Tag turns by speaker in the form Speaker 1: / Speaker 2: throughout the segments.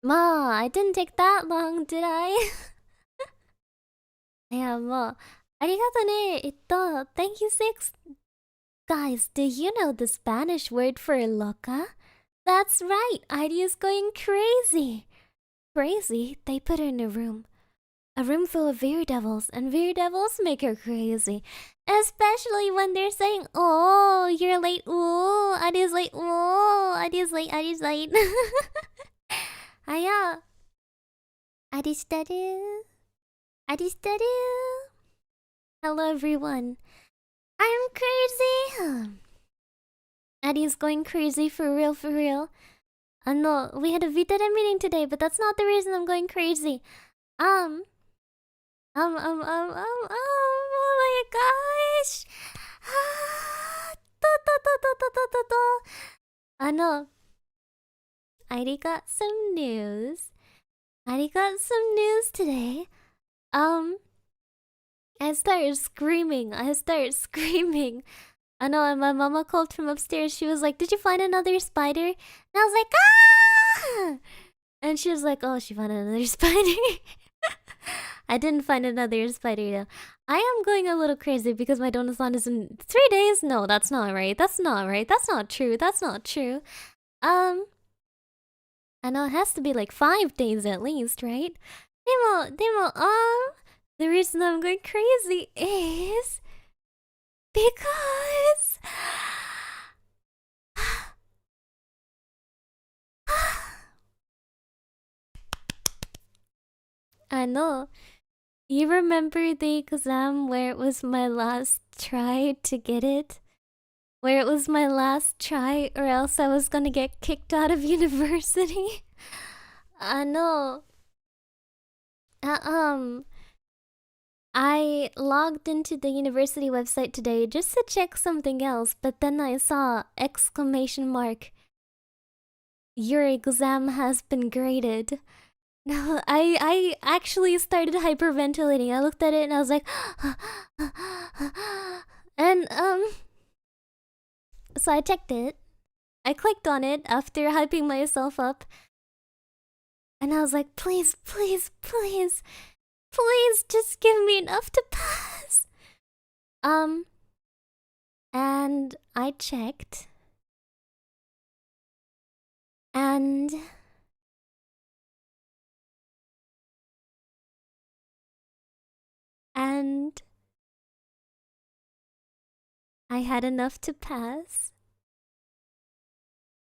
Speaker 1: Ma, I didn't take that long, did I? Yeah, ma. Arigato ne, itto. Thank you, Six. Guys, do you know the Spanish word for loca? That's right, Airi is going crazy. Crazy? They put her in a room. A room full of Viridevils, and Viridevils make her crazy. Especially when they're saying, oh, you're late, oh, Airi's late, oh, Airi's late, Airi's late. Aya. Aristaru. Aristaru. Hello, everyone. I'm crazy. Addie's going crazy for real, for real. No, we had a V-Dere meeting today, but that's not the reason I'm going crazy. Oh my gosh. No, Addie got some news. Addie got some news today. I started screaming. I know, and my mama called from upstairs. She was like, "Did you find another spider?" And I was like, "Ah!" And she was like, "Oh, she found another spider." I didn't find another spider though. I am going a little crazy because my donathon is in 3 days. No, that's not right. That's not right. That's not true. That's not true. I know it has to be like 5 days at least, right? The reason I'm going crazy is because I know. You remember the exam where it was my last try to get it? Where it was my last try, or else I was gonna get kicked out of university? I know. Uh, I logged into the university website today just to check something else, but then I saw exclamation mark. Your exam has been graded. No, I actually started hyperventilating. I looked at it and I was like, and so I checked it. I clicked on it after hyping myself up, and I was like, please, please, please, please, just give me enough to pass. And I checked, and I had enough to pass.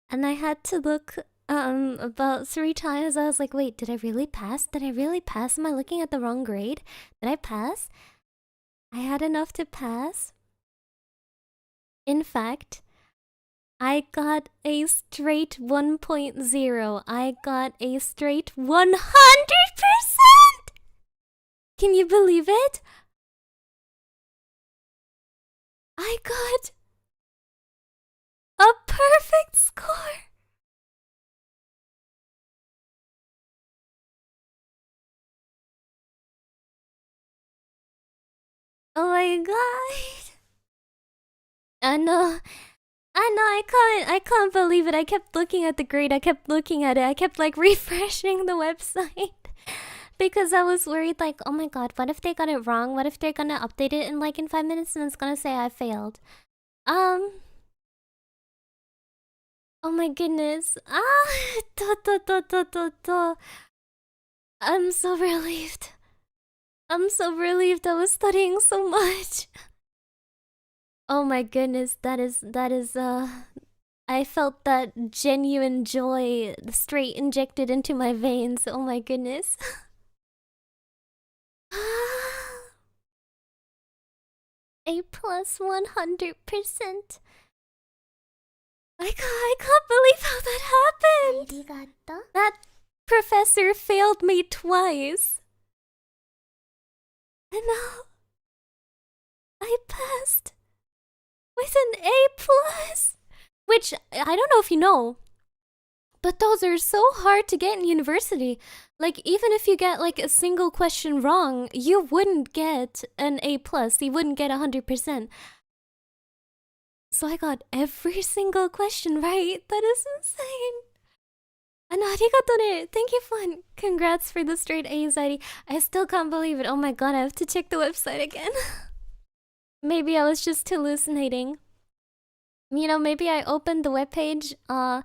Speaker 1: And I had to look about 3 times. I was like, wait, did I really pass? Did I really pass? Am I looking at the wrong grade? Did I pass? I had enough to pass. In fact, I got a straight 1.0. I got a straight 100%! Can you believe it? I got a perfect score. Oh my god. I know. I can't believe it. I kept looking at the grade. I kept looking at it. I kept like refreshing the website. Because I was worried, like, oh my god, what if they got it wrong? What if they're gonna update it in like in 5 minutes and it's gonna say I failed? Oh my goodness. I'm so relieved. I'm so relieved. I was studying so much. Oh my goodness, that is I felt that genuine joy straight injected into my veins. Oh my goodness. A plus 100%. I can't believe how that happened. That professor failed me twice. And now I passed with an A plus. Which, I don't know if you know, but those are so hard to get in university. Like, even if you get like a single question wrong, you wouldn't get an A plus. You wouldn't get 100%. So I got every single question right. That is insane. arigato ne. Thank you, fun. Congrats for the straight A's ID. I still can't believe it. Oh my god, I have to check the website again. Maybe I was just hallucinating. You know, maybe I opened the webpage, and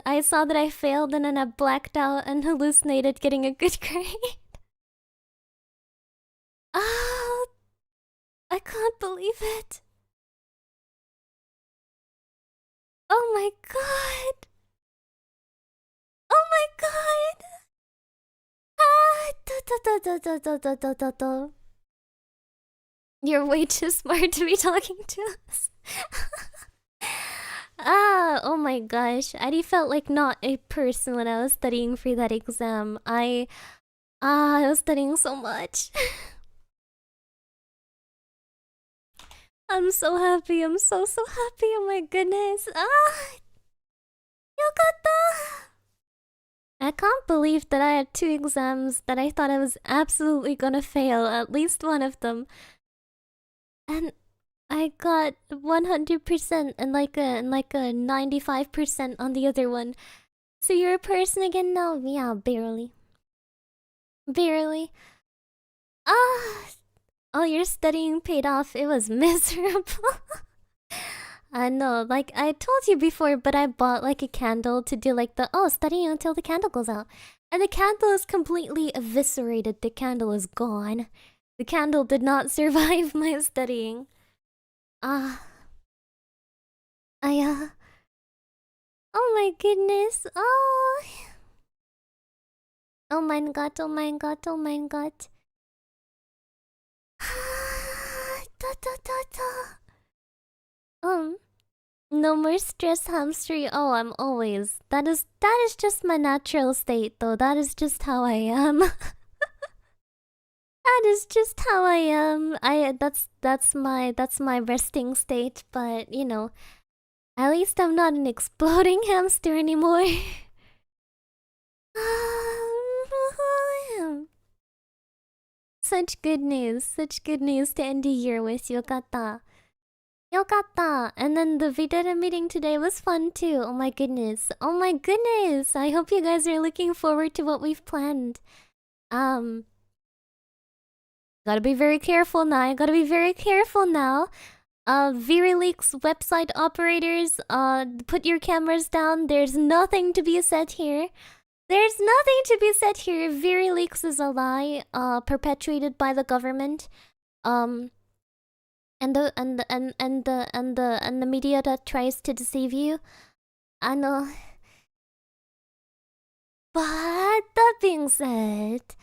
Speaker 1: I saw that I failed and then I blacked out and hallucinated getting a good grade. Oh, I can't believe it. Oh my god. Oh my god. You're way too smart to be talking to us. Oh my gosh. I felt like not a person when I was studying for that exam. I was studying so much. I'm so happy. I'm so happy. Oh my goodness. Yokata. I can't believe that I had 2 exams that I thought I was absolutely gonna fail, at least one of them. And I got 100% and like a 95% on the other one. So you're a person again now? Yeah, barely. Barely. All your studying paid off. It was miserable. I know, like I told you before, but I bought like a candle to do like the studying until the candle goes out. And the candle is completely eviscerated. The candle is gone. The candle did not survive my studying. Oh my goodness. Oh my god, oh my god, oh my god. No more stress, hamster. Oh, I'm always. That is just my natural state, though. That is just how I am. That is just how I am. That's my resting state. But you know, at least I'm not an exploding hamster anymore. Such good news to end the year with. Yokata. Yokata! And then the V-Dere meeting today was fun too. Oh my goodness. Oh my goodness! I hope you guys are looking forward to what we've planned. Gotta be very careful now. Viridevils website operators, put your cameras down. There's nothing to be said here. Viridevils is a lie, perpetuated by the government. And the media that tries to deceive you. I know. But that being said,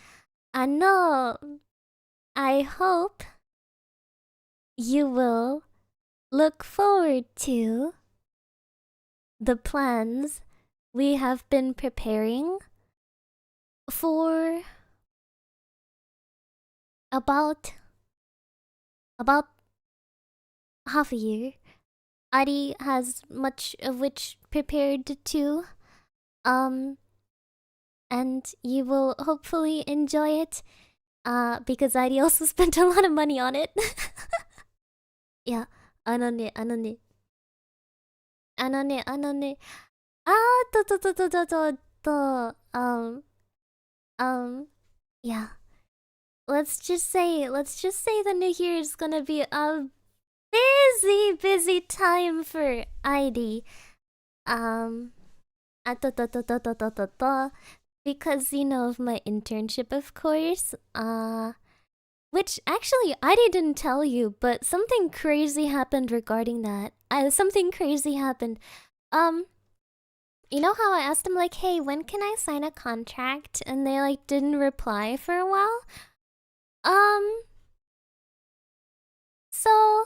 Speaker 1: I know. I hope you will look forward to the plans we have been preparing for about half a year. Airi has much of which prepared too. And you will hopefully enjoy it. Because Airi also spent a lot of money on it. Yeah, あのね。Yeah. Let's just say the new year is gonna be a busy time for ID. Because you know of my internship, of course. Which actually I didn't tell you, but something crazy happened regarding that. Something crazy happened. You know how I asked them like, "Hey, when can I sign a contract?" And they like didn't reply for a while. So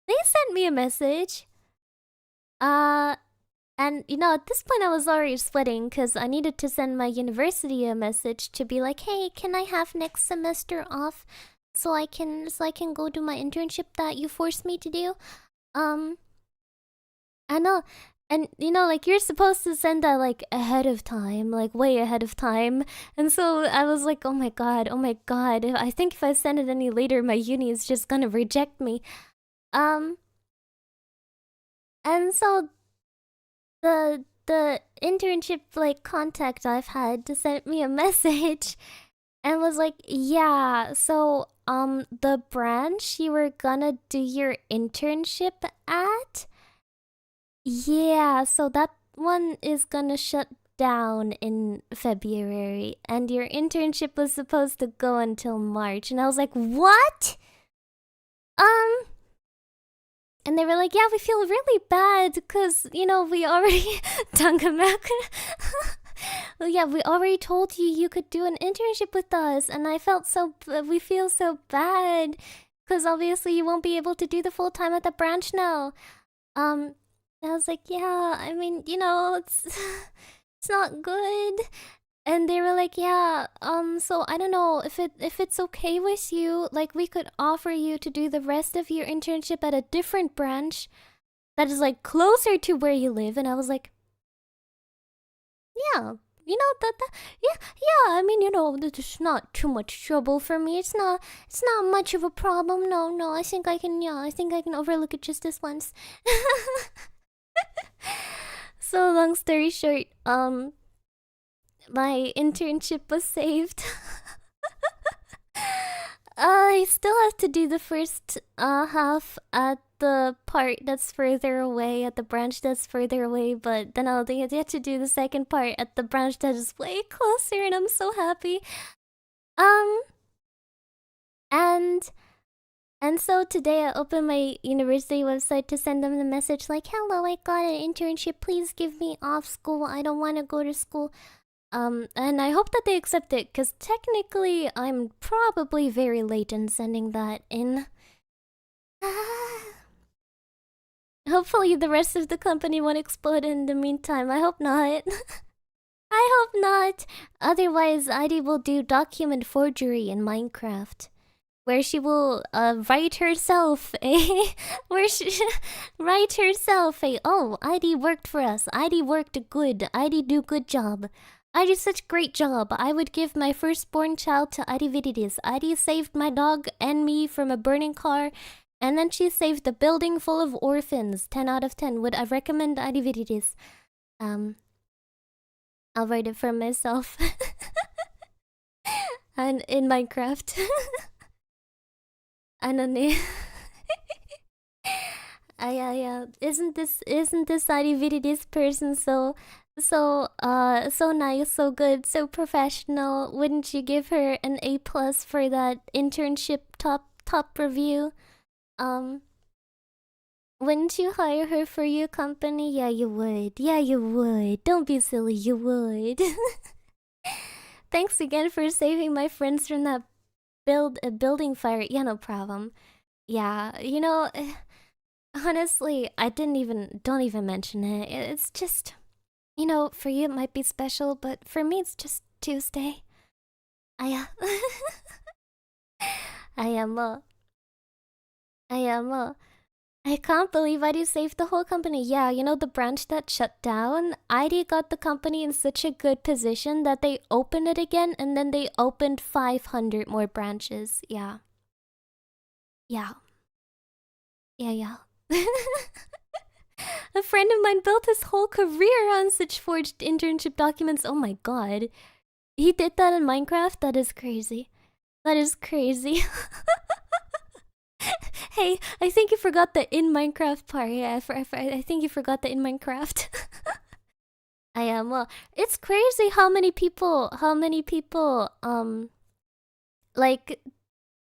Speaker 1: they sent me a message. And you know, at this point I was already sweating because I needed to send my university a message to be like, "Hey, can I have next semester off so I can go do my internship that you forced me to do?" I know. And you know, like you're supposed to send that like ahead of time, like way ahead of time. And so I was like, oh my god. I think if I send it any later, my uni is just gonna reject me. And so the internship like contact I've had to send me a message and was like, yeah, so the branch you were gonna do your internship at, yeah, so that one is gonna shut down in February, and your internship was supposed to go until March. And I was like, what? And they were like, yeah, we feel really bad because, you know, we already well, yeah, we already told you you could do an internship with us, and I felt we feel so bad because obviously you won't be able to do the full time at the branch now. I was like, yeah, I mean, you know, it's not good. And they were like, yeah, so I don't know if it's okay with you, like we could offer you to do the rest of your internship at a different branch that is like closer to where you live. And I was like, yeah, you know yeah, I mean, you know, it's not too much trouble for me. It's not much of a problem. No, I think I can overlook it just this once. So long story short, my internship was saved. I still have to do the first half at the part that's further away, at the branch that's further away, but then I'll get to do the second part at the branch that is way closer, and I'm so happy. And so today I opened my university website to send them the message like, hello, I got an internship, please give me off school, I don't want to go to school. And I hope that they accept it, because technically I'm probably very late in sending that in. Hopefully the rest of the company won't explode in the meantime. I hope not. I hope not. Otherwise, Airi will do document forgery in Minecraft, where she will write herself a oh, Airi worked for us. Airi worked good. Airi do good job. I did such great job. I would give my firstborn child to Airi Viridevils. Airi saved my dog and me from a burning car, and then she saved a building full of orphans. 10 out of 10. Would I recommend Airi Viridevils? I'll write it for myself. And in Minecraft. Anone. Isn't this Airi Viridevils person so nice, so good, so professional? Wouldn't you give her an A+ for that internship top review? Wouldn't you hire her for your company? Yeah, you would. Yeah, you would. Don't be silly, you would. Thanks again for saving my friends from that building fire. Yeah, no problem. Yeah, you know, honestly, don't even mention it. It's just, you know, for you it might be special, but for me it's just Tuesday. I can't believe Airi saved the whole company. Yeah, you know, the branch that shut down, Airi got the company in such a good position that they opened it again, and then they opened 500 more branches. Yeah. A friend of mine built his whole career on such forged internship documents. Oh my god. He did that in Minecraft? That is crazy. Hey, I think you forgot the in Minecraft part. Yeah, I think you forgot the in Minecraft. I am. Well, it's crazy how many people, like,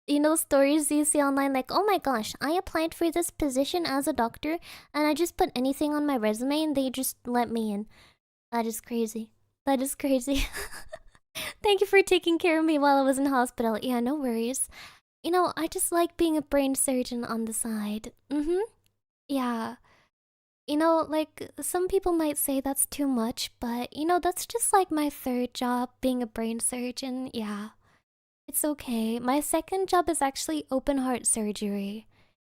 Speaker 1: you know, stories you see online like, oh my gosh, I applied for this position as a doctor and I just put anything on my resume and they just let me in. That is crazy. Thank you for taking care of me while I was in hospital. Yeah, no worries. You know, I just like being a brain surgeon on the side. Yeah. You know, like, some people might say that's too much, but, you know, that's just like my third job, being a brain surgeon. Yeah. It's okay. My second job is actually open heart surgery.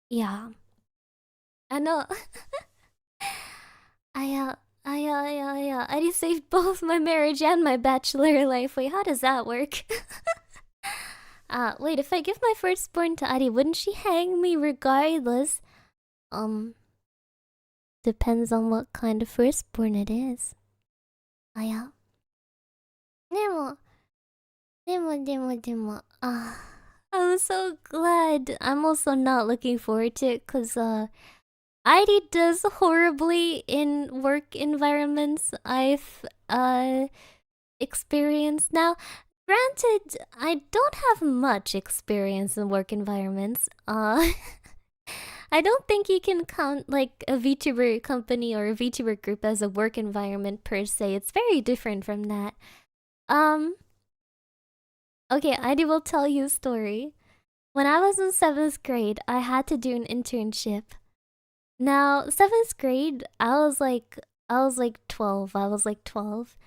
Speaker 1: Yeah. I know. I just saved both my marriage and my bachelor life. Wait, how does that work? Wait, if I give my firstborn to Airi, wouldn't she hang me regardless? Depends on what kind of firstborn it is. あ、や。でも、I'm so glad. I'm also not looking forward to it because, Airi does horribly in work environments I've, experienced. Now, granted, I don't have much experience in work environments. I don't think you can count like a VTuber company or a VTuber group as a work environment per se. It's very different from that. Okay, I will tell you a story. When I was in 7th grade, I had to do an internship. Now, 7th grade, I was like 12. I was like 12.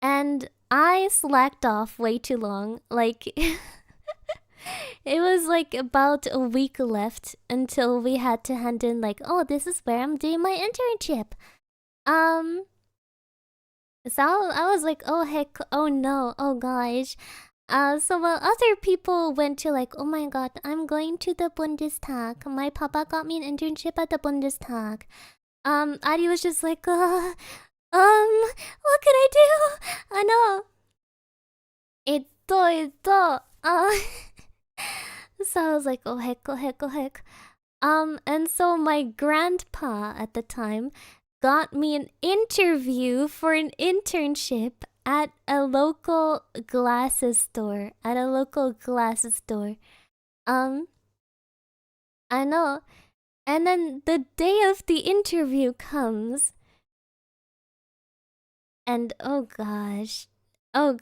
Speaker 1: And I slacked off way too long. Like it was like about a week left until we had to hand in like, oh, this is where I'm doing my internship. So I was like, oh heck, oh no, oh gosh. So while other people went to like, oh my god, I'm going to the Bundestag. My papa got me an internship at the Bundestag. Adi was just like, what can I do? I know. So I was like, oh heck, oh heck, oh heck. And so my grandpa at the time got me an interview for an internship at a local glasses store. I know. And then the day of the interview comes. And oh gosh. I'll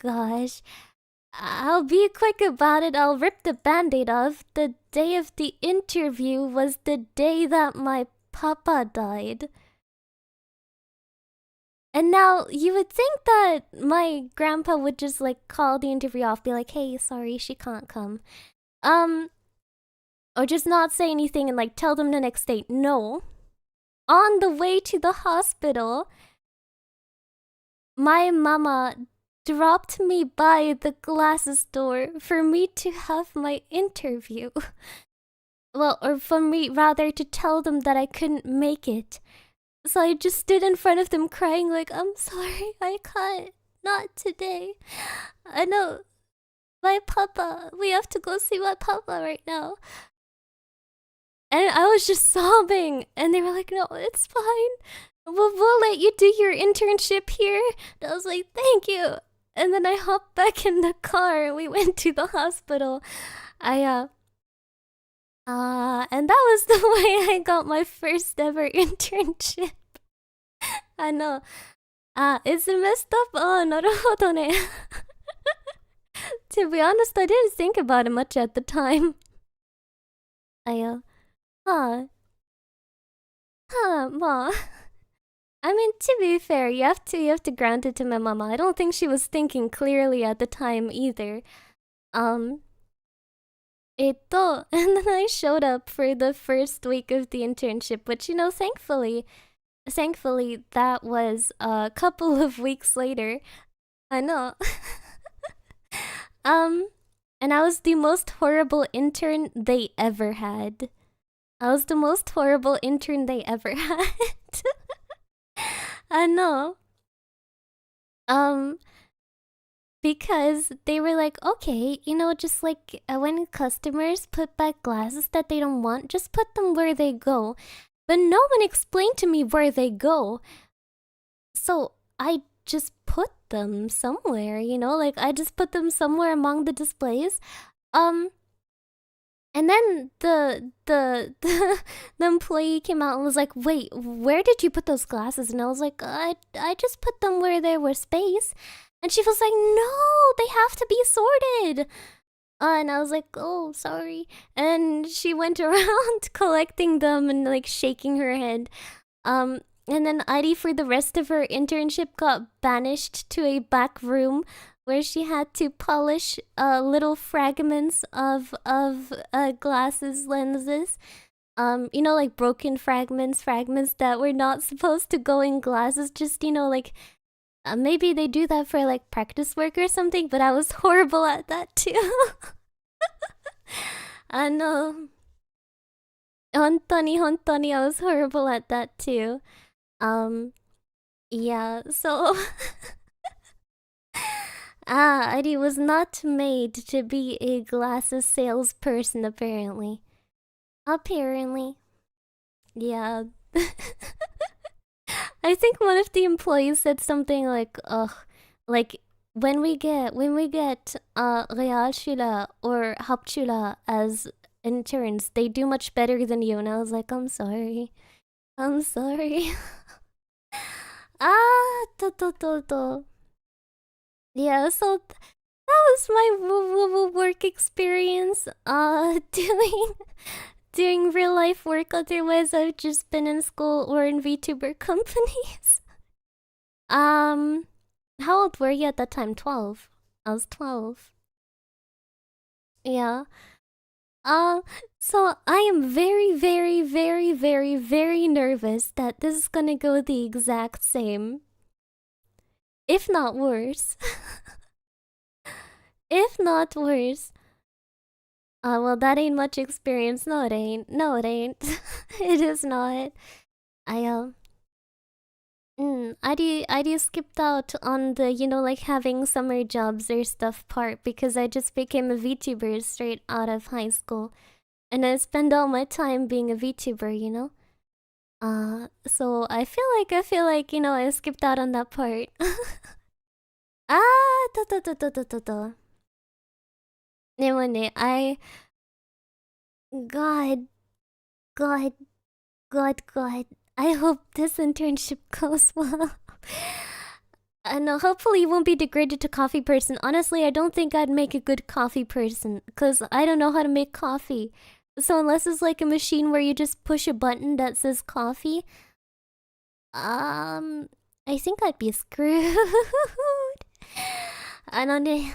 Speaker 1: be quick about it. I'll rip the band-aid off. The day of the interview was the day that my papa died. And now, you would think that my grandpa would just like call the interview off, be like, hey, sorry, she can't come. Or just not say anything and like tell them the next day. No. On the way to the hospital, my mama dropped me by the glasses store for me to have my interview. Well, or for me rather to tell them that I couldn't make it. So I just stood in front of them crying like, I'm sorry, I can't. Not today. I know. My papa. We have to go see my papa right now. And I was just sobbing. And they were like, no, it's fine. We'll let you do your internship here. And I was like, thank you. And then I hopped back in the car and we went to the hospital. And that was the way I got my first ever internship. I know. Is it messed up? Oh, なるほどね. To be honest, I didn't think about it much at the time. Ma. I mean, to be fair, you have to grant it to my mama. I don't think she was thinking clearly at the time either. And then I showed up for the first week of the internship, which, you know, thankfully, that was a couple of weeks later. I know. And I was the most horrible intern they ever had. I know. Because they were like, okay, you know, just like when customers put back glasses that they don't want, just put them where they go. But no one explained to me where they go. So I just put them somewhere, you know, like I just put them somewhere among the displays. And then the employee came out and was like, wait, where did you put those glasses? And I was like, I just put them where there was space. And she was like, no, they have to be sorted. And I was like, oh, sorry. And she went around collecting them and like shaking her head. And then Airi, for the rest of her internship, got banished to a back room where she had to polish little fragments of glasses lenses. You know, like broken fragments that were not supposed to go in glasses. Just, you know, like maybe they do that for like practice work or something. But I was horrible at that too. I know. 本当に I was horrible at that too. Yeah, so Airi was not made to be a glasses salesperson, apparently. Apparently. Yeah. I think one of the employees said something like, ugh, like when we get Realschüler or Hauptschüler as interns, they do much better than you. And I was like, I'm sorry. I'm sorry. To. Yeah, so that was my work experience. Doing real life work. Otherwise, I've just been in school or in VTuber companies. How old were you at that time? 12. I was 12. Yeah. Um, so I am very, very, very, very, very nervous that this is gonna go the exact same, if not worse. If not worse. Well, that ain't much experience. No, it ain't. No, it ain't. It is not. I I skipped out on the, like having summer jobs or stuff part because I just became a VTuber straight out of high school. And I spend all my time being a VTuber. So I feel like, I skipped out on that part. To. でもね、God, God, God. I hope this internship goes well. No, hopefully you won't be degraded to coffee person. Honestly, I don't think I'd make a good coffee person because I don't know how to make coffee. So unless it's like a machine where you just push a button that says coffee, I think I'd be screwed. ね、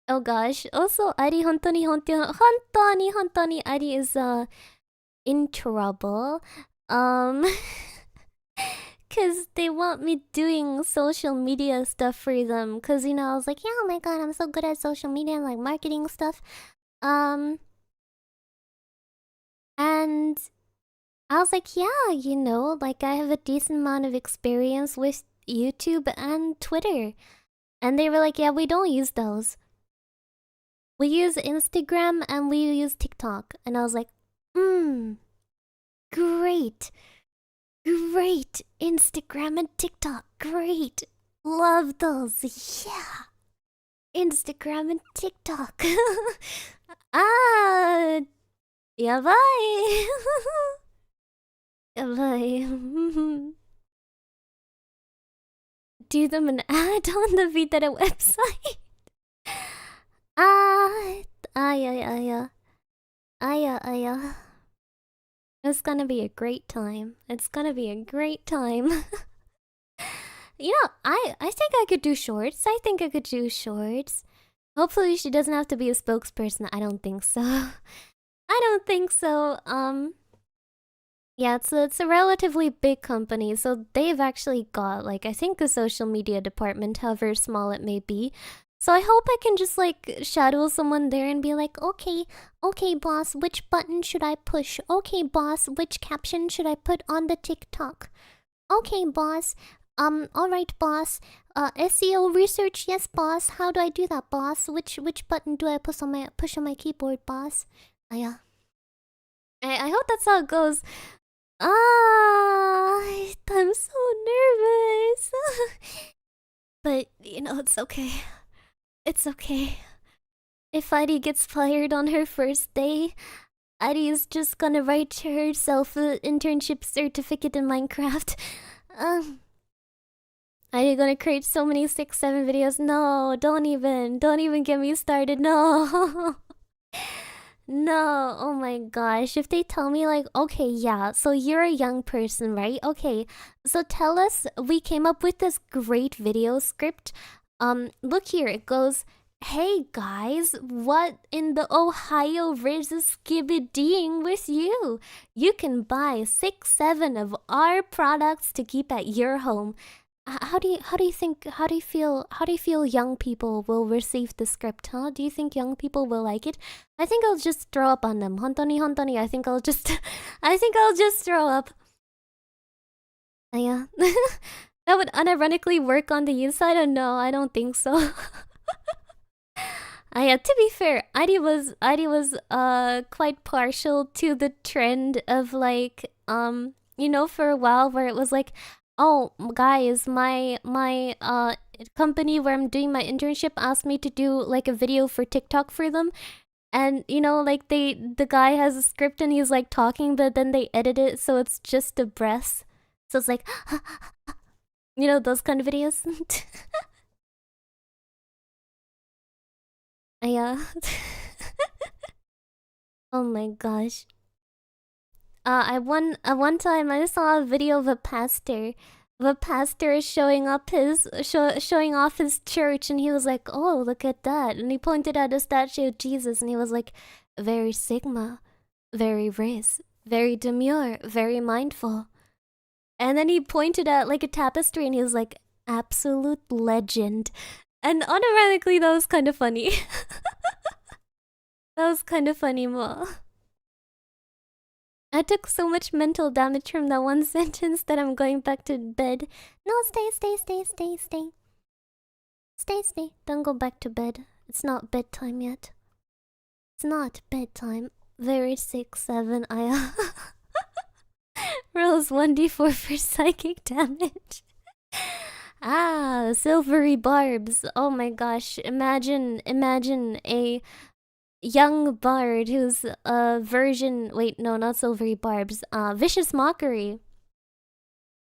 Speaker 1: oh gosh. Also, Airi 本当に Airi is in trouble. Cause they want me doing social media stuff for them. Cause I was like, yeah, oh my god, I'm so good at social media and like marketing stuff. And I was like, yeah, like I have a decent amount of experience with YouTube and Twitter. And they were like, yeah, we don't use those. We use Instagram and we use TikTok. And I was like, great. Great. Instagram and TikTok. Great. Love those. Yeah. Instagram and TikTok. Yabai. Yabai. Do them an ad on the V-Dere website. Yeah. It's gonna be a great time. It's gonna be a great time. I think I could do shorts. Hopefully she doesn't have to be a spokesperson. I don't think so. Yeah, it's a relatively big company, so they've actually got like I think a social media department, however small it may be. So I hope I can just like shadow someone there and be like, okay, boss, which button should I push? Okay, boss, which caption should I put on the TikTok? Okay, boss. Alright, boss. SEO research, yes, boss. How do I do that, boss? Which button do I push on my keyboard, boss? Yeah. I hope that's how it goes. I'm so nervous. But it's okay. It's okay. If Airi gets fired on her first day, Airi is just gonna write herself an internship certificate in Minecraft. Airi gonna create so many 6-7 videos. No, don't even get me started. No. No, oh my gosh. If they tell me like, okay, yeah, so you're a young person, right? Okay, so tell us, we came up with this great video script. Look here, it goes, hey guys, what in the Ohio Riz is skibbidying with you? You can buy 6-7 of our products to keep at your home. How do you feel young people will receive the script, huh? Do you think young people will like it? I think I'll just throw up on them. Hontoni, I think I'll just throw up. Yeah. That would unironically work on the inside? Oh no, I don't think so. Yeah, to be fair, Airi was quite partial to the trend of like you know, for a while where it was like, oh guys, my company where I'm doing my internship asked me to do like a video for TikTok for them. And you know, like the guy has a script and he's like talking, but then they edit it so it's just the breaths. So it's like you know, those kind of videos. Yeah. Oh my gosh. One time I saw a video of a pastor showing off his church, and he was like, "Oh, look at that!" And he pointed at a statue of Jesus, and he was like, "Very Sigma, very race, very demure, very mindful." And then he pointed at like a tapestry, and he was like, "Absolute legend." And automatically, that was kind of funny. That was kind of funny, Mo. I took so much mental damage from that one sentence that I'm going back to bed. No, stay. Stay. Don't go back to bed. It's not bedtime yet. It's not bedtime. Very 6, 7, I rolls 1d4 for psychic damage. Ah, silvery barbs. Oh my gosh. Imagine a young bard who's a version. Wait, no, not silvery barbs. Vicious mockery.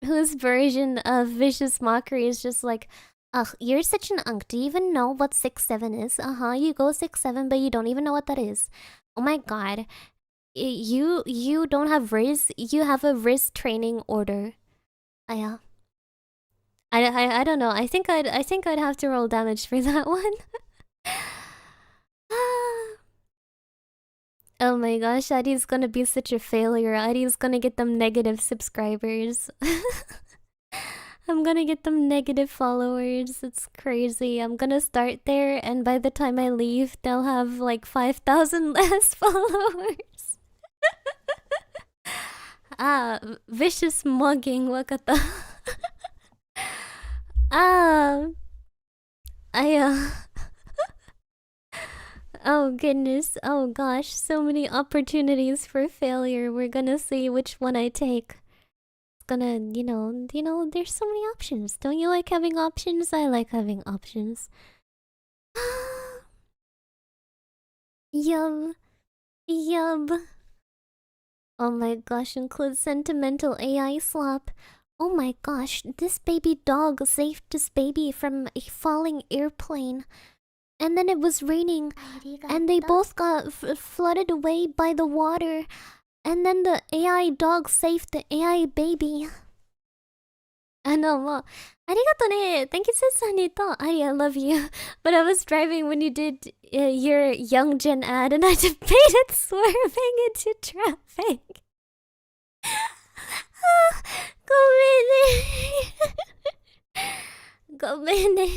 Speaker 1: Whose version of vicious mockery is just like, ugh, you're such an unk. Do you even know what 6, 7 is? You go 6, 7, but you don't even know what that is. Oh my god. You don't have Riz. You have a Riz training order. Yeah. I don't know. I think I'd have to roll damage for that one. Oh my gosh, Adi's gonna be such a failure. Adi's gonna get them negative subscribers. I'm gonna get them negative followers. It's crazy. I'm gonna start there, and by the time I leave, they'll have like 5,000 less followers. Vicious mugging. Wakata. I Oh goodness, oh gosh, so many opportunities for failure. We're gonna see which one I take. It's gonna, there's so many options. Don't you like having options? I like having options. Yum. Oh my gosh, include sentimental AI slap. Oh my gosh, this baby dog saved this baby from a falling airplane. And then it was raining, and they both got flooded away by the water. And then the AI dog saved the AI baby. Arigato ne. Thank you, Susanito. I love you. But I was driving when you did your Young Gen ad, and I debated swerving into traffic. Gomene.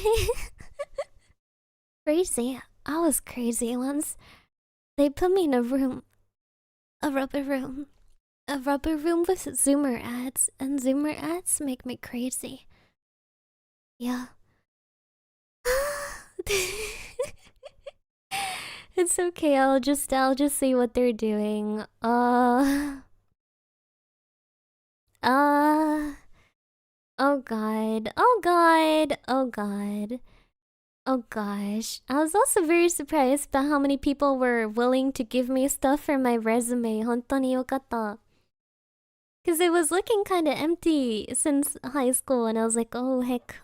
Speaker 1: Crazy. I was crazy once. They put me in a room. A rubber room. A rubber room with Zoomer ads. And Zoomer ads make me crazy. Yeah. It's okay, I'll just see what they're doing. Oh god. Oh gosh. I was also very surprised by how many people were willing to give me stuff for my resume. Hontoni yokatta. Because it was looking kind of empty since high school, and I was like, oh heck,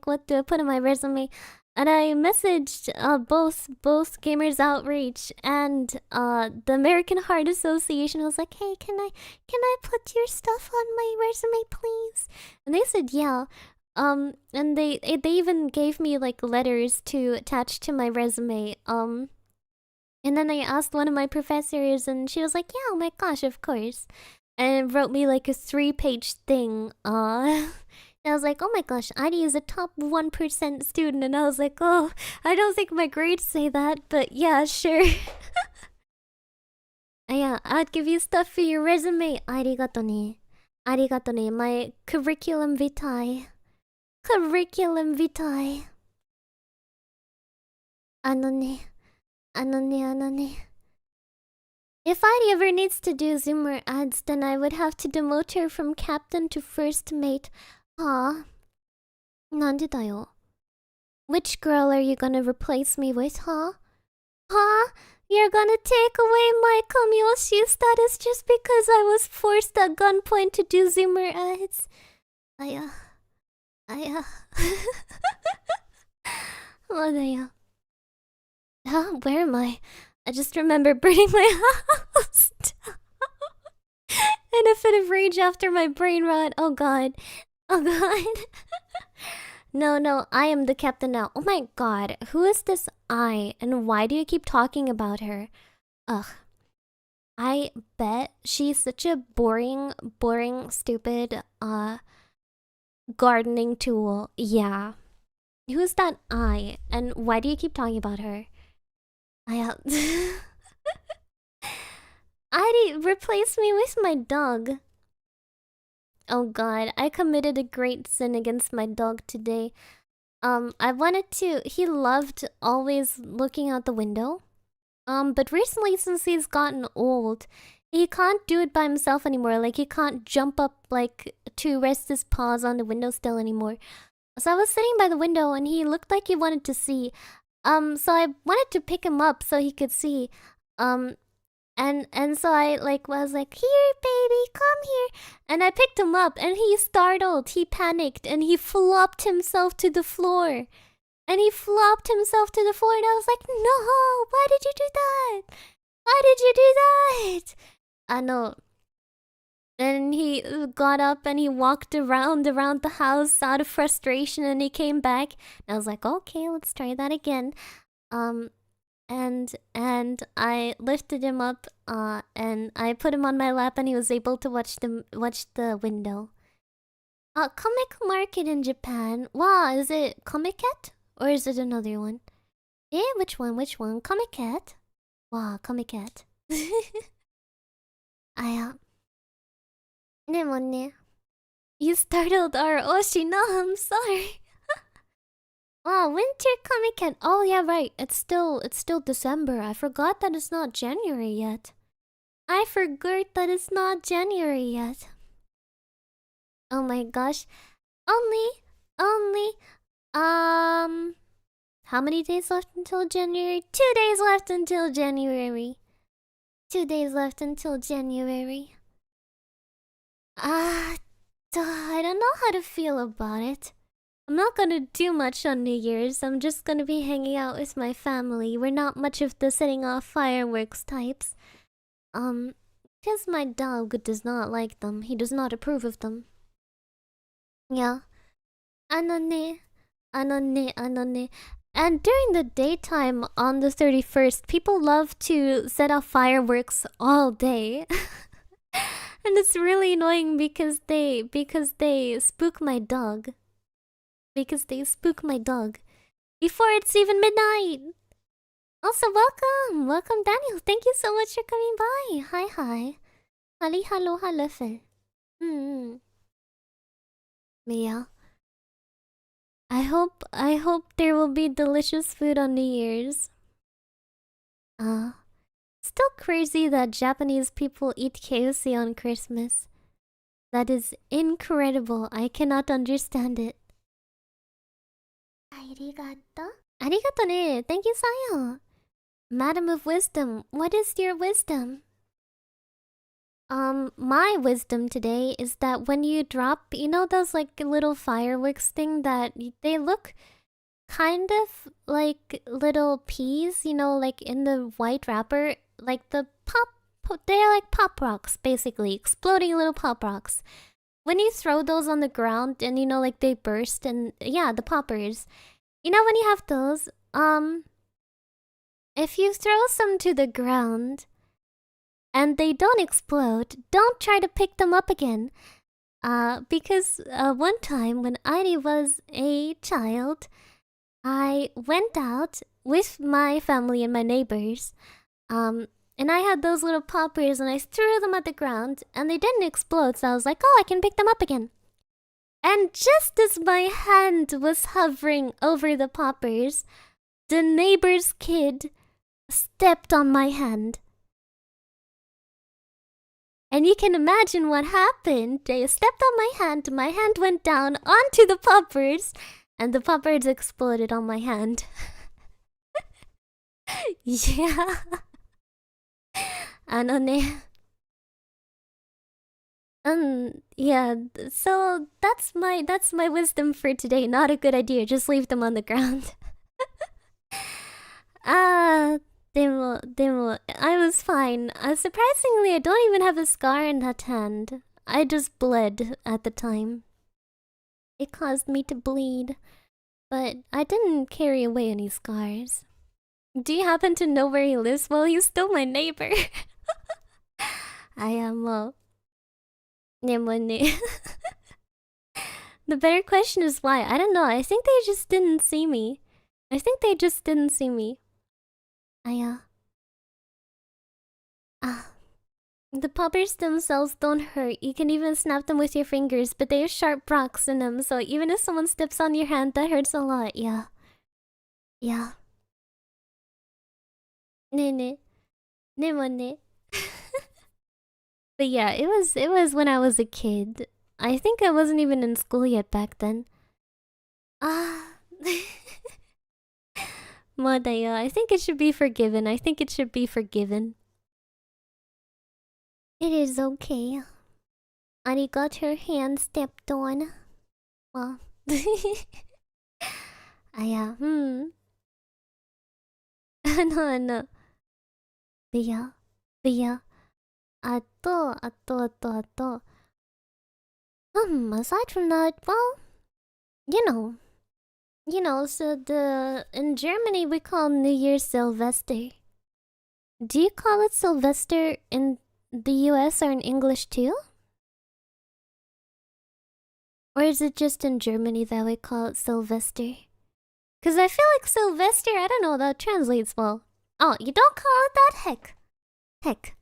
Speaker 1: what do I put on my resume? And I messaged both Gamers Outreach and the American Heart Association. I was like, hey, can I put your stuff on my resume, please? And they said yeah. And they even gave me like letters to attach to my resume. And then I asked one of my professors, and she was like, yeah, oh my gosh, of course. And wrote me like a 3-page thing. And I was like, oh my gosh, Airi is a top 1% student. And I was like, oh, I don't think my grades say that, but yeah, sure. Yeah, I'd give you stuff for your resume. Arigato ne. Arigato ne, my curriculum vitae. Curriculum vitae. Ano ne. If Airi ever needs to do Zoomer ads, then I would have to demote her from captain to first mate. Aw. Nandedayo. Which girl are you gonna replace me with, huh? Huh? You're gonna take away my Kamyoshi status just because I was forced at gunpoint to do Zoomer ads? Aya. Wadaya. Huh? Where am I? I just remember burning my house down. In a fit of rage after my brain rot. Oh god. Oh god. No, I am the captain now. Oh my god, who is this I, and why do you keep talking about her? Ugh. I bet she's such a boring, stupid, gardening tool. Yeah. Who's that I, and why do you keep talking about her? Airi, replace me with my dog. Oh god, I committed a great sin against my dog today. I wanted to... He loved always looking out the window. But recently, since he's gotten old, he can't do it by himself anymore. Like, he can't jump up, like, to rest his paws on the windowsill anymore. So I was sitting by the window, and he looked like he wanted to see. So I wanted to pick him up so he could see. And so I was like, here baby, come here. And I picked him up and he startled, he panicked, and he flopped himself to the floor. And I was like, no, why did you do that? I know. And he got up and he walked around the house out of frustration, and he came back. And I was like, okay, let's try that again. And I lifted him up, and I put him on my lap, and he was able to watch the window. Comic market in Japan. Wow, is it Comic-Cat? Or is it another one? Eh, which one? Comic-Cat? Wow, Comic-Cat. You startled our Oshi. No, I'm sorry. Wow, winter Comic-Con. Oh yeah, right. It's still December. I forgot that it's not January yet. Oh my gosh. Only how many days left until January? 2 days left until January. I don't know how to feel about it. I'm not gonna do much on New Year's. I'm just gonna be hanging out with my family. We're not much of the setting off fireworks types. Because my dog does not like them. He does not approve of them. Yeah. Anone. And during the daytime on the 31st, people love to set off fireworks all day. And it's really annoying because they spook my dog. Before it's even midnight. Also, welcome Daniel. Thank you so much for coming by. Hi. Halli hallo halöffel. Yeah. I hope there will be delicious food on New Year's. Still crazy that Japanese people eat KFC on Christmas. That is incredible. I cannot understand it. Arigato ne. Thank you, Sayo. Madam of Wisdom, what is your wisdom? My wisdom today is that when you drop, you know those like little fireworks thing that they look kind of like little peas, you know, like in the white wrapper, like the they're like pop rocks, basically, exploding little pop rocks. When you throw those on the ground and you know like they burst, and yeah, the poppers. You know when you have those, if you throw some to the ground and they don't explode, don't try to pick them up again. Because one time when Airi was a child, I went out with my family and my neighbors, And I had those little poppers and I threw them at the ground and they didn't explode, so I was like, oh, I can pick them up again. And just as my hand was hovering over the poppers, the neighbor's kid stepped on my hand. And you can imagine what happened. They stepped on my hand went down onto the poppers, and the poppers exploded on my hand. Yeah. ね. Yeah, so that's my wisdom for today. Not a good idea, just leave them on the ground. Demo, I was fine. Surprisingly, I don't even have a scar in that hand. I just bled at the time. It caused me to bleed. But I didn't carry away any scars. Do you happen to know where he lives? Well, he's still my neighbor. I am, The better question is why. I don't know. I think they just didn't see me. The poppers themselves don't hurt. You can even snap them with your fingers, but they have sharp rocks in them, so even if someone steps on your hand, that hurts a lot. Yeah. Ne. But yeah, it was when I was a kid. I think I wasn't even in school yet back then. Modaya, I think it should be forgiven. It is okay. Ari got her hand stepped on. Well. No. But yeah. Aside from that, well, so in Germany we call New Year's Sylvester. Do you call it Sylvester in the US or in English too? Or is it just in Germany that we call it Sylvester? Cause I feel like Sylvester, I don't know, that translates well. Oh, you don't call it that? Heck.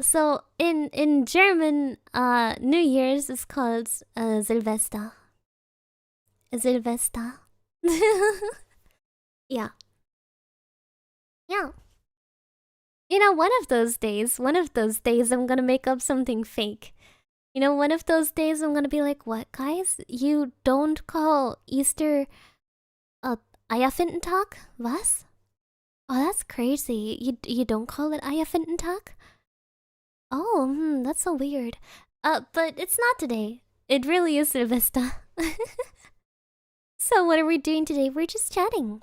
Speaker 1: So in German, New Year's is called Silvester. Yeah. One of those days, I'm gonna make up something fake. One of those days I'm gonna be like, what, guys? You don't call Easter Eierfintentag? Was? Oh, that's crazy. You don't call it Eierfintentag? Oh, that's so weird. But it's not today. It really is Silvester. So what are we doing today? We're just chatting.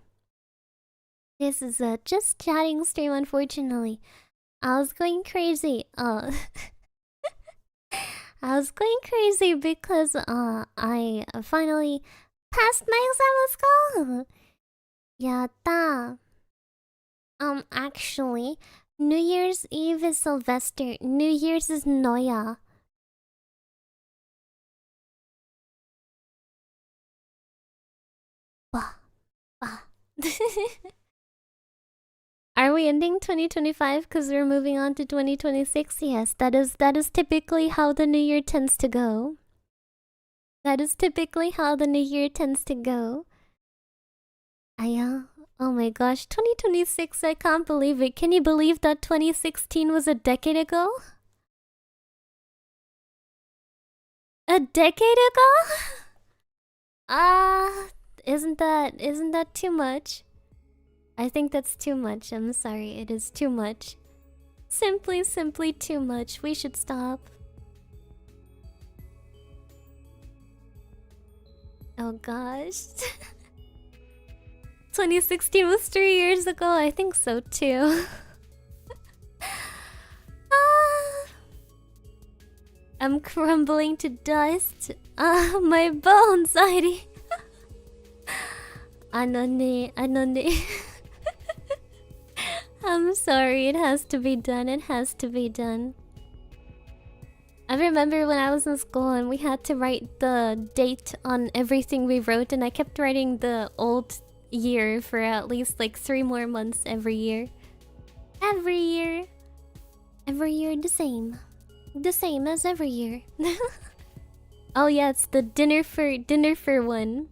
Speaker 1: This is a just chatting stream, unfortunately. I was going crazy. I was going crazy because I finally passed my exam at school. Yatta. Actually, New Year's Eve is Sylvester. New Year's is Neujahr. Are we ending 2025 because we're moving on to 2026? Yes, that is typically how the new year tends to go. Oh my gosh, 2026, I can't believe it. Can you believe that 2016 was a decade ago? A decade ago? Isn't that too much? I think that's too much. I'm sorry, it is too much. Simply too much. We should stop. Oh gosh. 2016 was 3 years ago. I think so too. I'm crumbling to dust. My bones, Airi. Anone. I'm sorry, it has to be done. I remember when I was in school and we had to write the date on everything we wrote, and I kept writing the old year for at least like 3 more months every year. Every year. Every year the same. The same as every year. Oh yeah, it's the dinner for one.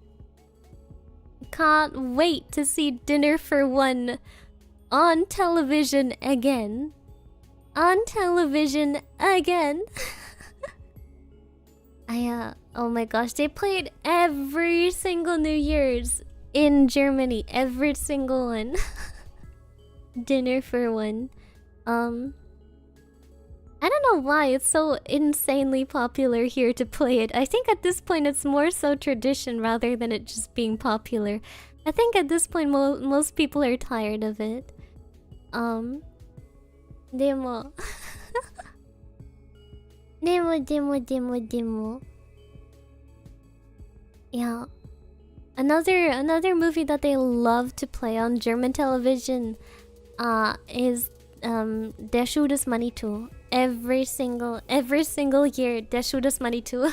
Speaker 1: Can't wait to see Dinner for One on television again. On television again. Oh my gosh, they played every single New Year's in Germany. Every single one. Dinner for One. I don't know why it's so insanely popular here to play it. I think at this point it's more so tradition rather than it just being popular. I think at this point most people are tired of it. Demo. Demo. Yeah. Another movie that they love to play on German television is Der Schuh des Manitou. Every single year, Der Schuh des Manitou.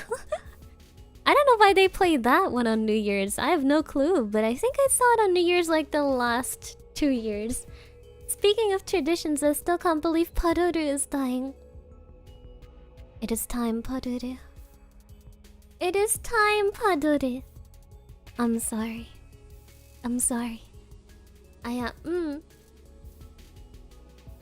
Speaker 1: I don't know why they play that one on New Year's. I have no clue, but I think I saw it on New Year's like the last 2 years. Speaking of traditions, I still can't believe Paruru is dying. It is time, Paruru. It is time, Paruru. I'm sorry.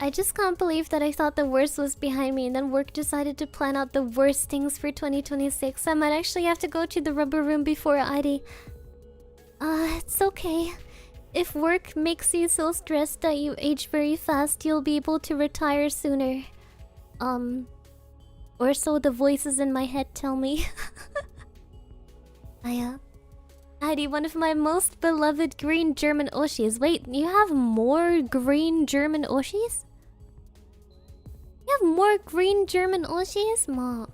Speaker 1: I just can't believe that I thought the worst was behind me and then work decided to plan out the worst things for 2026. I might actually have to go to the rubber room before Airi. It's okay. If work makes you so stressed that you age very fast, you'll be able to retire sooner. Or so the voices in my head tell me. Airi, one of my most beloved green German oshis. Wait, you have more green German oshis? You have more green German oshis? Ma.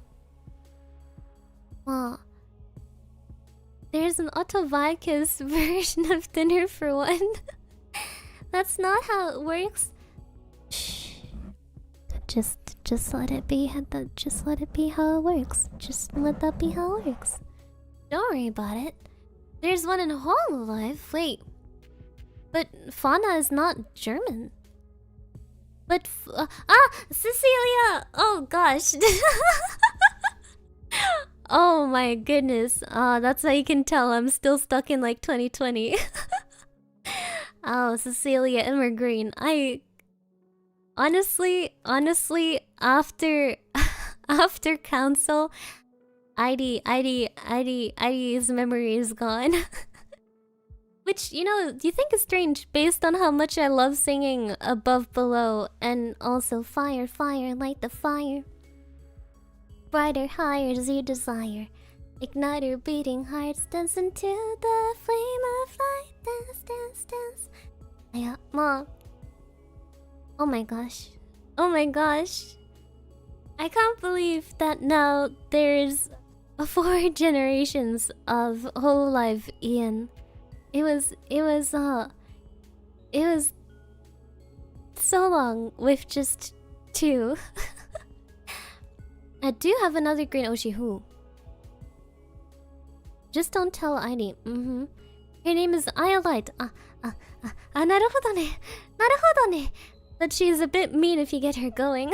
Speaker 1: There's an Otovicus version of Dinner for One. That's not how it works. Shh. Just let it be. Just let it be how it works. Just let that be how it works. Don't worry about it. There's one in Hololive. Wait. But Fauna is not German. But Cecilia! Oh gosh. Oh my goodness. That's how you can tell I'm still stuck in like 2020. Oh, Cecilia Immergreen. I honestly after council, Idi's memory is gone. Which, you know, do you think is strange based on how much I love singing Above Below and also Fire, Fire, light the fire. Brighter, higher as you desire. Ignite your beating hearts, dance into the flame of light. Dance, dance, dance. Yeah, Mom. Oh my gosh. Oh my gosh. I can't believe that now there's 4 generations of Hololive Ian. It was so long with just 2. I do have another green Oshi who. Just don't tell Airi. Her name is Iolite. Naruhodo ne. Naruhodo ne. But she's a bit mean if you get her going.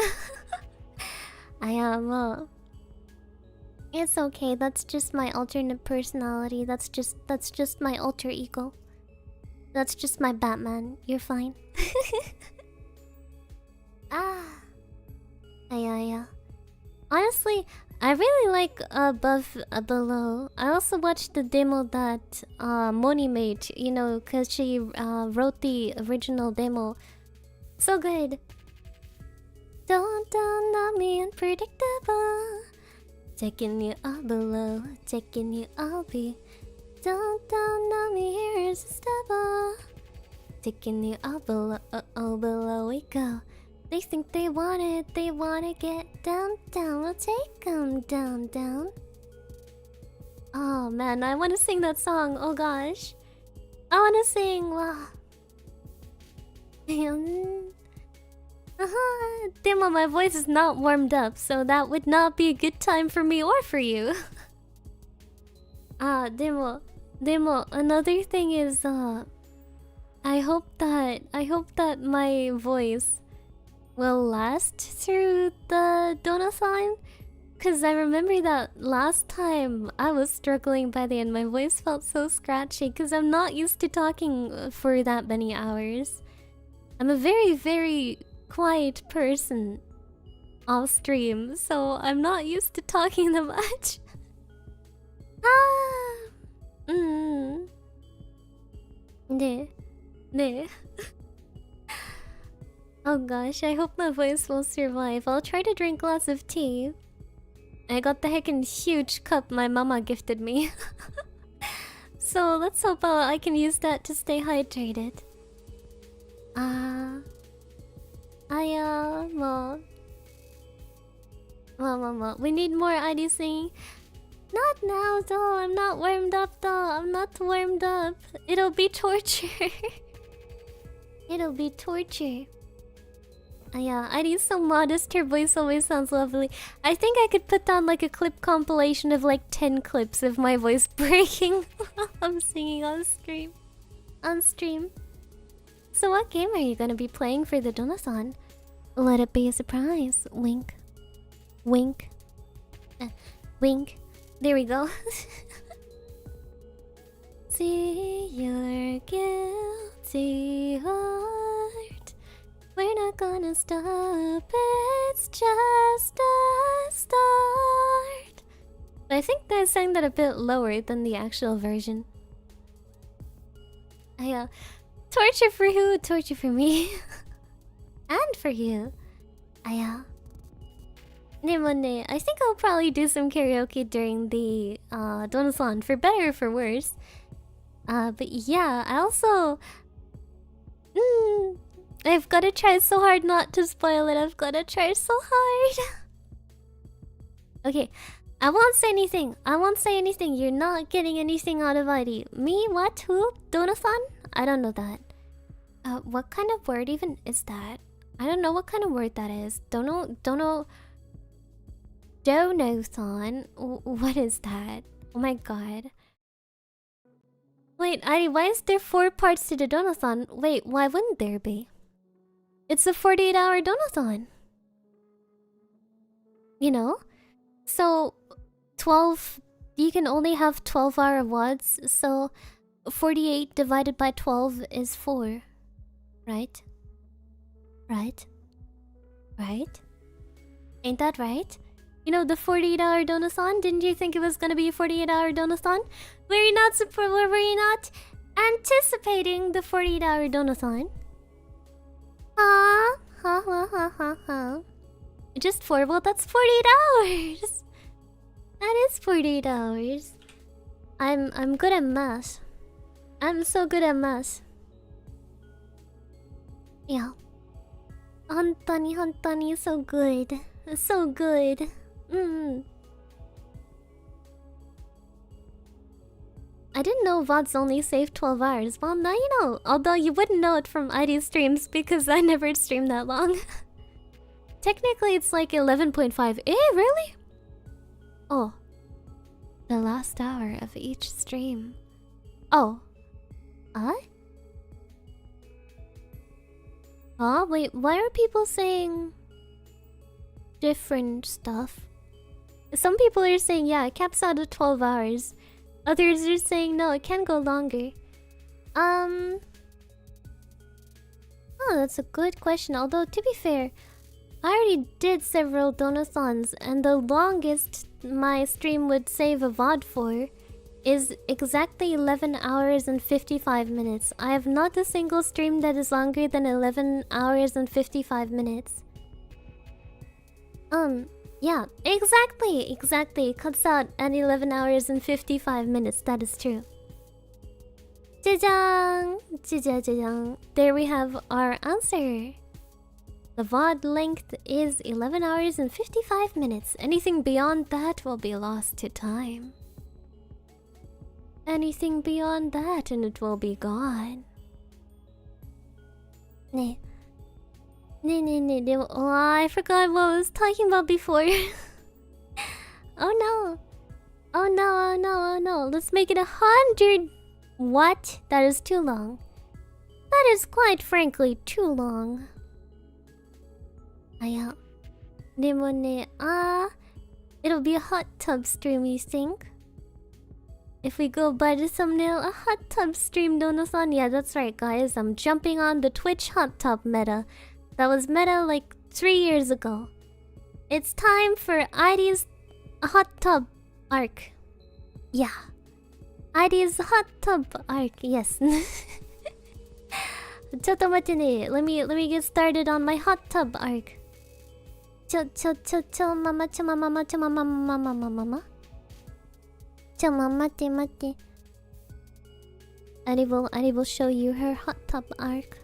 Speaker 1: I am. It's okay. That's just my alternate personality. That's just my alter ego. That's just my Batman. You're fine. Yeah. Honestly, I really like Above Below. I also watched the demo that Moni made, you know, because she wrote the original demo. So good. Don't know me unpredictable. Taking you all below, taking you all be. Don't know me irresistible. Taking you all below we go. They think they want it, they wanna get down. We'll take them down. Oh man, I wanna sing that song, oh gosh. I wanna sing, wow. Demo, my voice is not warmed up, so that would not be a good time for me or for you. Demo, another thing is, I hope that my voice will last through the donathon. Because I remember that last time I was struggling by the end. My voice felt so scratchy because I'm not used to talking for that many hours. I'm a very, very quiet person off stream, so I'm not used to talking that much. 네, 네. Oh gosh, I hope my voice will survive. I'll try to drink lots of tea. I got the heckin' huge cup my mama gifted me. So let's hope I can use that to stay hydrated. We need more ID singing. Not now though, I'm not warmed up though. I'm not warmed up. It'll be torture. It'll be torture. Yeah, Airi's so modest, her voice always sounds lovely. I think I could put down like a clip compilation of like 10 clips of my voice breaking while I'm singing on stream. So what game are you gonna be playing for the donathon? Let it be a surprise. Wink. Wink. Wink. There we go. See your guilty heart. We're not gonna stop, it's just a start. But I think they sang that a bit lower than the actual version. Torture for who? Torture for me. And for you. I think I'll probably do some karaoke during the donathon, for better or for worse. But yeah, I also... I've gotta try so hard not to spoil it. I've gotta try so hard. Okay, I won't say anything. You're not getting anything out of ID. Me? What? Who? Donathon? I don't know that. What kind of word even is that? I don't know what kind of word that is. Donathon? What is that? Oh my god. Wait, ID, why is there 4 parts to the donathon? Wait, why wouldn't there be? It's a 48-hour donathon. You know? So, 12... You can only have 12-hour WODs, so 48 divided by 12 is 4. Right? Right? Right? Ain't that right? You know, the 48-hour donathon? Didn't you think it was gonna be a 48-hour donathon? Were you not anticipating the 48-hour donathon? Ha ha. Just 4? Well, that's 48 hours. That is 48 hours. I'm good at math. I'm so good at math. Yeah. Hontani, so good. So good. I didn't know VODs only save 12 hours. Well, now you know. Although you wouldn't know it from ID streams because I never streamed that long. Technically, it's like 11.5. Eh, really? Oh. The last hour of each stream. Oh. Wait, why are people saying different stuff? Some people are saying, yeah, it caps out at 12 hours. Others are saying, no, it can go longer. Oh, that's a good question. Although, to be fair, I already did several donathons, and the longest my stream would save a VOD for is exactly 11 hours and 55 minutes. I have not a single stream that is longer than 11 hours and 55 minutes. Yeah, exactly. It cuts out at 11 hours and 55 minutes, that is true. Jajang! There we have our answer. The VOD length is 11 hours and 55 minutes. Anything beyond that will be lost to time. Anything beyond that and it will be gone. Oh, I forgot what I was talking about before. Oh no. Let's make it 100. What? That is too long. That is quite frankly too long. Yeah. It'll be a hot tub stream, you think? If we go by the thumbnail, a hot tub stream donathon. Yeah, that's right, guys. I'm jumping on the Twitch hot tub meta. That was meta like 3 years ago. It's time for Airi's hot tub arc. Yeah. Airi's hot tub arc, yes. Let me get started on my hot tub arc. Chill mama. Chill mama, mate. Airi will show you her hot tub arc.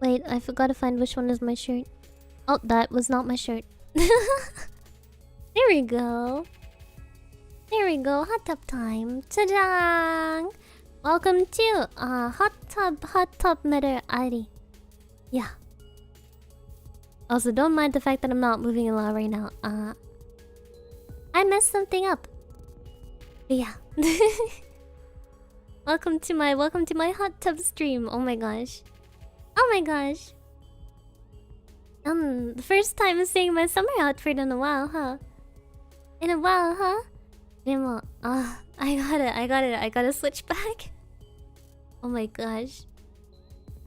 Speaker 1: Wait, I forgot to find which one is my shirt. Oh, that was not my shirt. There we go. There we go. Hot tub time. Ta-da! Welcome to hot tub meta Airi. Yeah. Also, don't mind the fact that I'm not moving a lot right now. I messed something up. But yeah. welcome to my hot tub stream. Oh my gosh. Oh my gosh. The first time seeing my summer outfit in a while, huh? In a while, huh? Demo, I gotta switch back. Oh my gosh.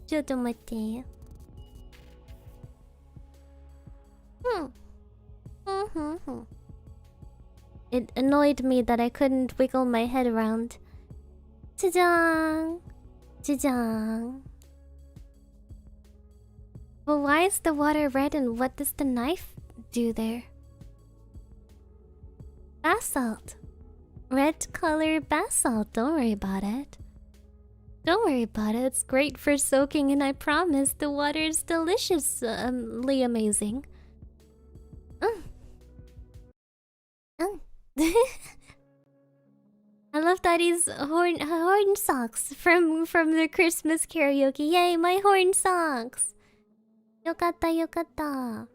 Speaker 1: Chotomate. It annoyed me that I couldn't wiggle my head around. Jajang! Jajang! But why is the water red and what does the knife do there? Basalt. Red color basalt. Don't worry about it. Don't worry about it. It's great for soaking and I promise the water is deliciously amazing. I love Daddy's horn socks from the Christmas karaoke. Yay, my horn socks! Yokatta.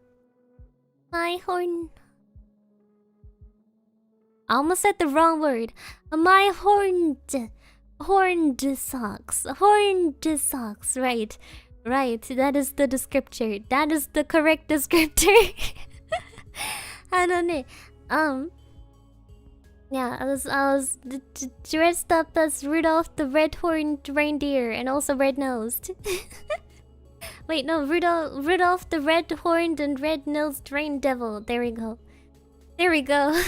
Speaker 1: My horn... I almost said the wrong word. My horned socks. Horned socks. Right. That is the descriptor. That is the correct descriptor. I don't know. Yeah, I was dressed up as Rudolph the red-horned reindeer and also red-nosed. Wait, no, Rudolph the red-horned and red-nosed rain devil. There we go. There we go.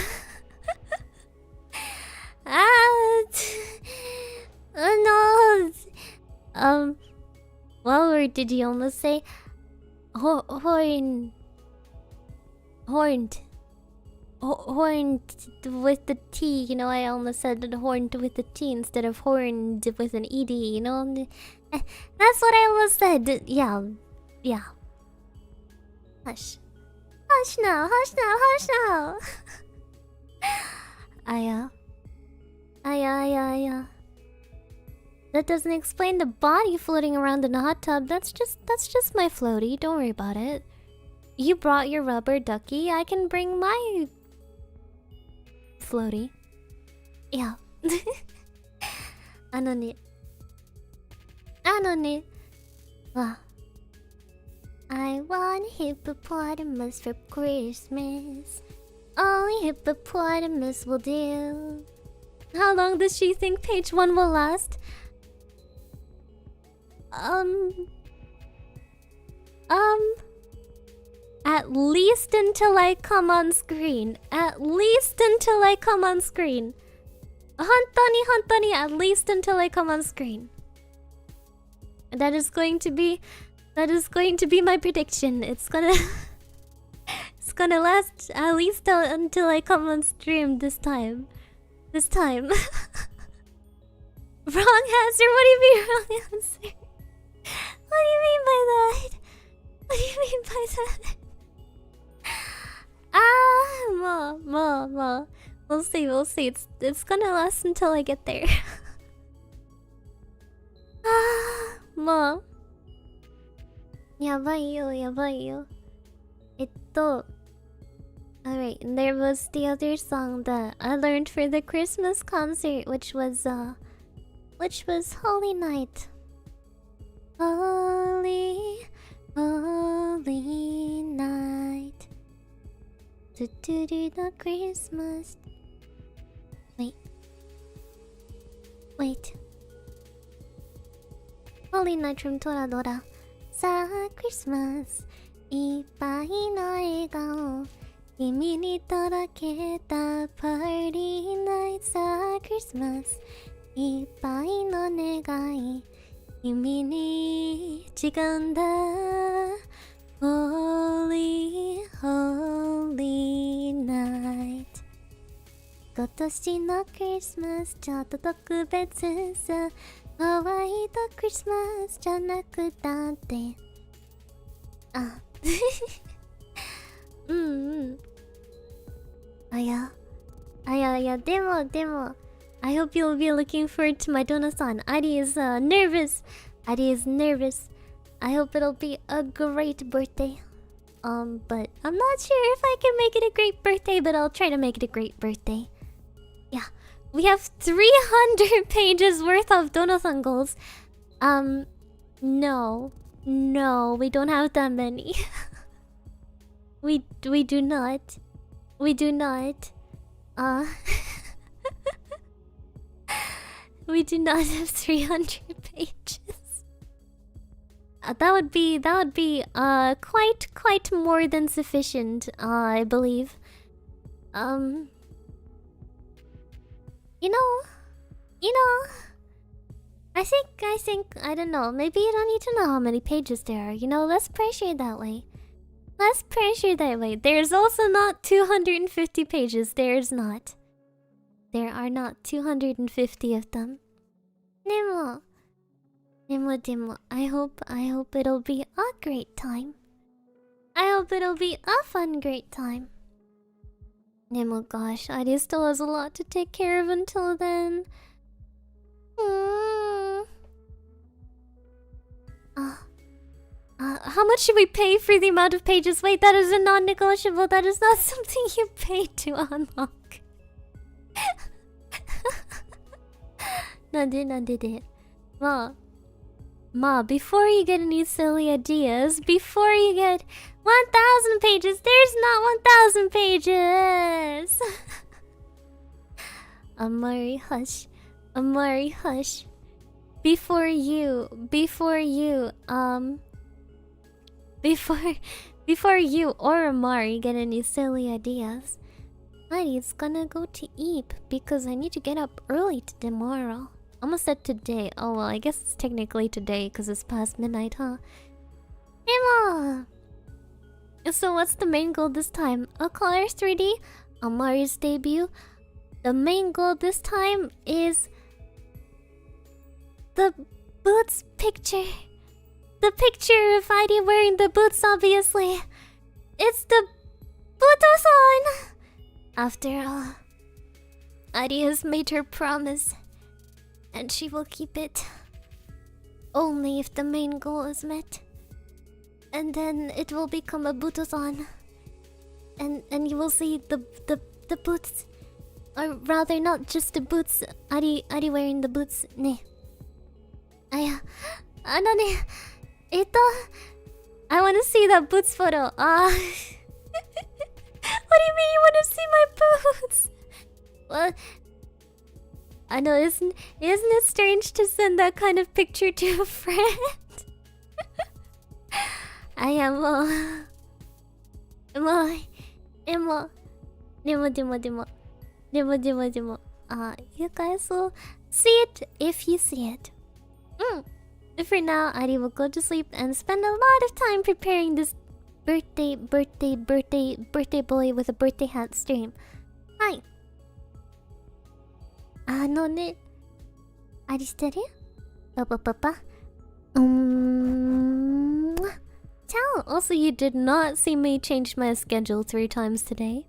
Speaker 1: No. What word did you almost say? Horned with the T, you know, I almost said horned with the T instead of horned with an ED, you know? That's what I almost said. Yeah. Hush. Hush now. Aya. That doesn't explain the body floating around in the hot tub. That's just my floaty. Don't worry about it. You brought your rubber ducky. I can bring my floaty. Yeah. Anone. I want hippopotamus for Christmas. Only hippopotamus will do. How long does she think page 1 will last? At least until I come on screen. At least until I come on screen. Hontoni, at least until I come on screen. That is going to be my prediction. It's gonna last at least until I come on stream this time. Wrong answer? What do you mean wrong answer? What do you mean by that? What do you mean by that? Mo. We'll see. It's gonna last until I get there. Mo. Yabai yo. Alright, and there was the other song that I learned for the Christmas concert, which was Holy Night. Holy holy night. The Christmas. Wait. Holy night from Toradora. Sa Christmas. いっぱいの笑顔。君に届けたパーティーナイトさChristmas。いっぱいの願い。君に違うんだ。Holy, holy night。今年のクリスマスちょっと特別さ。ホワイトクリスマスじゃなくたって。あ。でも。I hope you'll be looking forward to my Dona-san. Airi is nervous. Airi is nervous. I hope it'll be a great birthday. But I'm not sure if I can make it a great birthday, but I'll try to make it a great birthday. Yeah, we have 300 pages worth of Dona-san goals. No, we don't have that many. we do not. We do not. We do not have 300 pages. That would be quite more than sufficient, I believe. You know, I think I don't know, maybe you don't need to know how many pages there are, you know, let's pressure it that way. Let's pressure that way. There's also not 250 pages, there's not. There are not 250 of them. Demo, I hope it'll be a great time. I hope it'll be a fun great time. Nemo, gosh, Airi still has a lot to take care of until then. How much should we pay for the amount of pages? Wait, that is a non-negotiable. That is not something you pay to unlock. なんでで。まあ、before you get any silly ideas, before you get 1,000 pages, there's not 1,000 pages! Amari, hush. Before you or Amari get any silly ideas, Airi's gonna go to eat because I need to get up early tomorrow. Almost said today. Oh well, I guess it's technically today because it's past midnight, huh? Emma! So what's the main goal this time? A Colors 3D? Amari's debut? The main goal this time is... the boots picture. The picture of Airi wearing the boots, obviously. It's the Buto-san! After all, Airi has made her promise. And she will keep it. Only if the main goal is met. And then it will become a Buto-san. And you will see the boots. Or rather, not just the boots. Airi wearing the boots. Ne. I want to see that boots photo. What do you mean you want to see my boots? Well, I know, isn't it strange to send that kind of picture to a friend? I am Demo. You guys will see it if you see it. For now, Airi will go to sleep and spend a lot of time preparing this birthday boy with a birthday hat stream. Hi. ね、アリしてる？パ。Ciao! Also, you did not see me change my schedule 3 times today.